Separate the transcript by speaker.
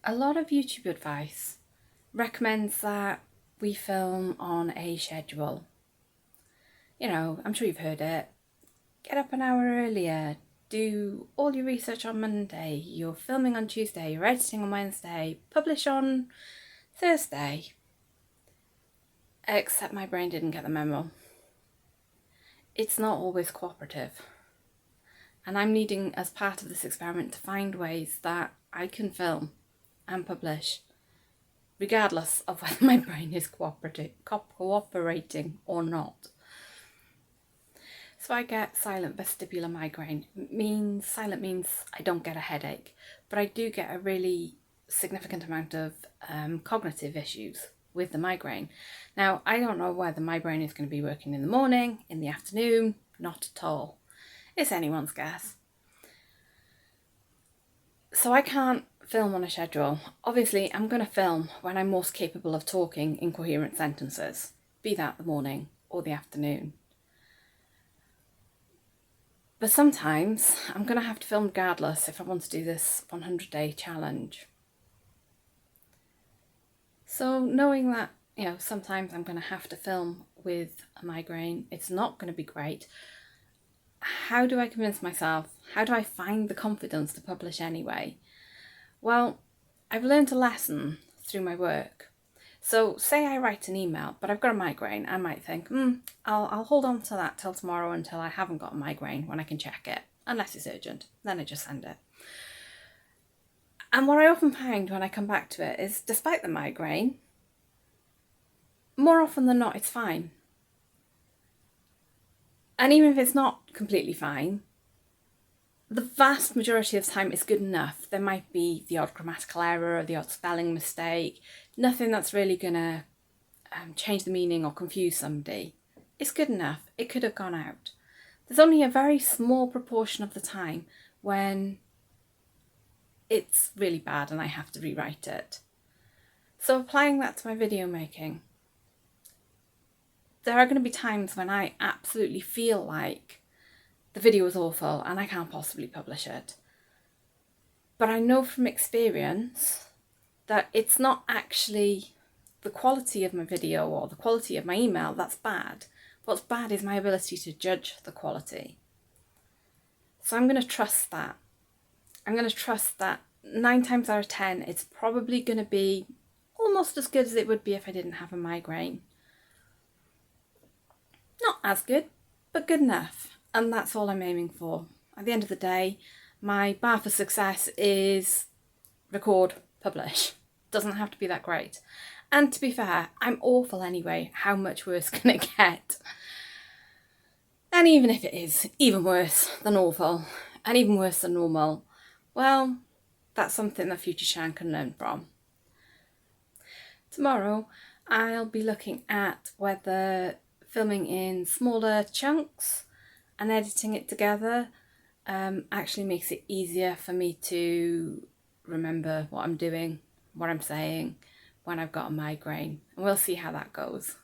Speaker 1: A lot of YouTube advice recommends that we film on a schedule. You know, I'm sure you've heard it. Get up an hour earlier, do all your research on Monday, you're filming on Tuesday, you're editing on Wednesday, publish on Thursday. Except my brain didn't get the memo. It's not always cooperative. And I'm needing, as part of this experiment, to find ways that I can film and publish regardless of whether my brain is cooperating or not. So I get silent vestibular migraine. Silent means I don't get a headache, but I do get a really significant amount of cognitive issues with the migraine. Now, I don't know whether my brain is going to be working in the morning, in the afternoon, not at all. It's anyone's guess. So I can't film on a schedule. Obviously, I'm going to film when I'm most capable of talking in coherent sentences, be that the morning or the afternoon. But sometimes I'm going to have to film regardless if I want to do this 100-day challenge. So knowing that, sometimes I'm going to have to film with a migraine, it's not going to be great. How do I convince myself? How do I find the confidence to publish anyway? Well, I've learned a lesson through my work. So say I write an email, but I've got a migraine. I might think, I'll hold on to that till tomorrow until I haven't got a migraine when I can check it, unless it's urgent. Then I just send it. And what I often find when I come back to it is, despite the migraine, more often than not, it's fine. And even if it's not completely fine, the vast majority of the time it's good enough. There might be the odd grammatical error, the odd spelling mistake, nothing that's really going to change the meaning or confuse somebody. It's good enough. It could have gone out. There's only a very small proportion of the time when it's really bad and I have to rewrite it. So applying that to my video making, there are going to be times when I absolutely feel like the video is awful and I can't possibly publish it. But I know from experience that it's not actually the quality of my video or the quality of my email that's bad. What's bad is my ability to judge the quality. So I'm going to trust that. I'm going to trust that 9 times out of 10, it's probably going to be almost as good as it would be if I didn't have a migraine. Not as good, but good enough. And that's all I'm aiming for. At the end of the day, my bar for success is record, publish. Doesn't have to be that great. And to be fair, I'm awful anyway. How much worse can it get? And even if it is even worse than awful, and even worse than normal, well, that's something that future Shan can learn from. Tomorrow, I'll be looking at whether filming in smaller chunks and editing it together actually makes it easier for me to remember what I'm doing, what I'm saying when I've got a migraine. And we'll see how that goes.